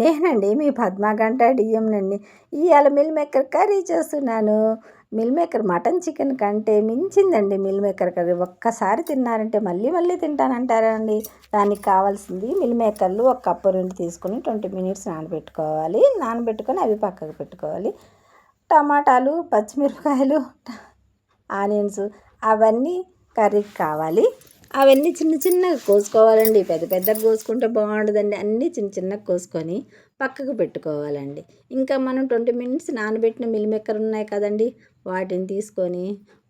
నేనండి మీ పద్మగంట డిఎంనండి. ఇవాళ meal maker curry చేస్తున్నాను. మిల్ మేకర్ మటన్ చికెన్ కంటే మించిందండి మిల్ మేకర్ కర్రీ. ఒక్కసారి తిన్నారంటే మళ్ళీ మళ్ళీ తింటానంటారండి. దానికి కావాల్సింది మిల్ మేకర్లు ఒక కప్పు 2 తీసుకొని 20 మినిట్స్ నానబెట్టుకోవాలి. నానబెట్టుకొని అవి పక్కకు పెట్టుకోవాలి. టమాటాలు, పచ్చిమిరపకాయలు, ఆనియన్స్ అవన్నీ కర్రీకి కావాలి. అవన్నీ చిన్న చిన్నగా కోసుకోవాలండి. పెద్ద పెద్దగా కోసుకుంటే బాగుండదండి. అన్నీ చిన్న చిన్నగా కోసుకొని పక్కకు పెట్టుకోవాలండి. ఇంకా మనం 20 మినిట్స్ నానబెట్టిన మిల్ మేకర్ ఉన్నాయి కదండి, వాటిని తీసుకొని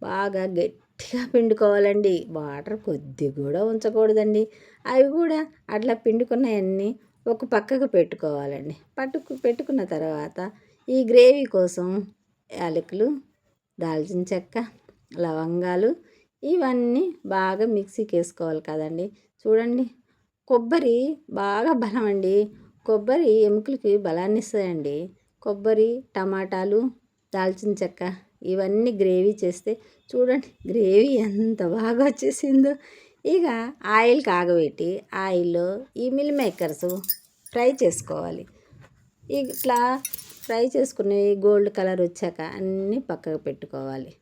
బాగా గట్టిగా పిండుకోవాలండి. వాటర్ కొద్ది కూడా ఉంచకూడదండి. అవి కూడా అట్లా పిండుకున్నవన్నీ ఒక పక్కకు పెట్టుకోవాలండి. పెట్టుకున్న తర్వాత ఈ గ్రేవీ కోసం యాలకులు, దాల్చిన చెక్క, లవంగాలు ఇవన్నీ బాగా మిక్సీకి వేసుకోవాలి కదండి. చూడండి, కొబ్బరి బాగా బలం అండి. కొబ్బరి ఎముకలకి బలాన్ని ఇస్తాయండి. కొబ్బరి, టమాటాలు, దాల్చిన చెక్క ఇవన్నీ గ్రేవీ చేస్తే చూడండి గ్రేవీ ఎంత బాగా వచ్చేసిందో. ఇక ఆయిల్ కాగబెట్టి ఆయిల్లో ఈ మిల్ మేకర్స్ ఫ్రై చేసుకోవాలి. ఇట్లా ఫ్రై చేసుకుని గోల్డ్ కలర్ వచ్చాక అన్నీ పక్కకు పెట్టుకోవాలి.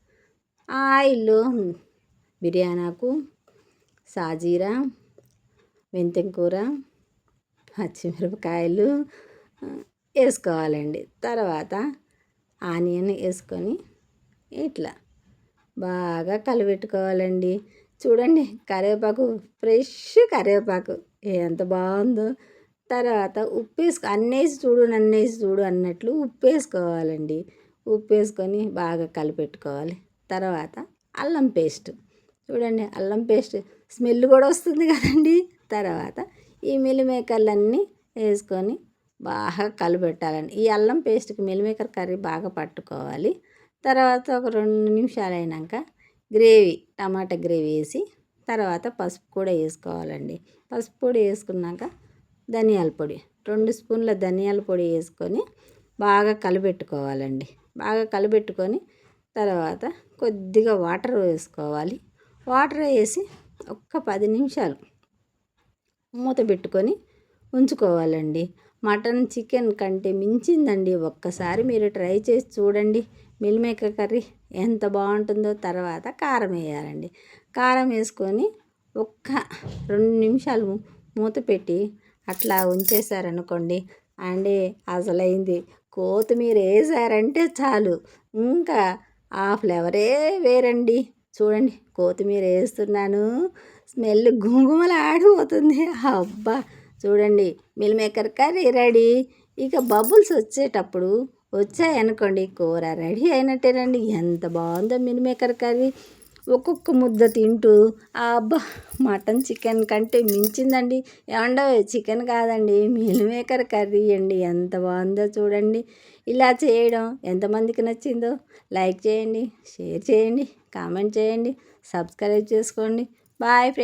ఆ ఆయిల్లో బిర్యానాకు, సాజీరా, మెంతెం కూర, పచ్చిమిరపకాయలు వేసుకోవాలండి. తర్వాత ఆనియన్ వేసుకొని ఇట్లా బాగా కలిపెట్టుకోవాలండి. చూడండి కరివేపాకు, ఫ్రెష్ కరివేపాకు ఎంత బాగుందో. తర్వాత ఉప్పు అన్నేసి చూడు నన్నేసి చూడు అన్నట్లు ఉప్పు వేసుకోవాలండి. ఉప్పు వేసుకొని బాగా కలిపెట్టుకోవాలి. తర్వాత అల్లం పేస్ట్, చూడండి అల్లం పేస్ట్ స్మెల్ కూడా వస్తుంది కదండి. తర్వాత ఈ మిల్ మేకర్లన్నీ వేసుకొని బాగా కలిపెట్టాలండి. ఈ అల్లం పేస్ట్కి మిల్ మేకర్ కర్రీ బాగా పట్టుకోవాలి. తర్వాత ఒక 2 నిమిషాలు అయినాక టమాటా గ్రేవీ వేసి తర్వాత పసుపు కూడా వేసుకోవాలండి. పసుపు పొడి వేసుకున్నాక ధనియాల పొడి 2 స్పూన్ల ధనియాల పొడి వేసుకొని బాగా కలిపెట్టుకోవాలండి. బాగా కలిపెట్టుకొని తర్వాత కొద్దిగా వాటర్ వేసుకోవాలి. వాటర్ వేసి ఒక్క 10 నిమిషాలు మూత పెట్టుకొని ఉంచుకోవాలండి. మటన్ చికెన్ కంటే మించిందండి. ఒక్కసారి మీరు ట్రై చేసి చూడండి మిల్ మేకర్ కర్రీ ఎంత బాగుంటుందో. తర్వాత కారం వేయాలండి. కారం వేసుకొని ఒక్క 2 నిమిషాలు మూత పెట్టి అట్లా ఉంచేసారనుకోండి అండి, అసలైంది. కొత్తిమీర వేసారంటే చాలు, ఇంకా ఆ ఫ్లేవరే వేరండి. చూడండి కొత్తిమీర వేస్తున్నాను, స్మెల్ గుమగుమలాడిపోతుంది. అబ్బా చూడండి మిల్ మేకర్ కర్రీ రెడీ. ఇక బబుల్స్ వచ్చేటప్పుడు వచ్చాయనుకోండి కూర రెడీ అయినట్టేనండి. ఎంత బాగుందో మిల్ మేకర్ కర్రీ. ఒక్కొక్క ముద్ద తింటూ అబ్బా మటన్ చికెన్ కంటే మించిందండి. ఏమండో చికెన్ కాదండి మిల్ మేకర్ కర్రీ అండి. ఎంత బాగుందో చూడండి. ఇలా చేయడం ఎంతమందికి నచ్చిందో లైక్ చేయండి, షేర్ చేయండి, కామెంట్ చేయండి, సబ్స్క్రైబ్ చేసుకోండి. Bye friends.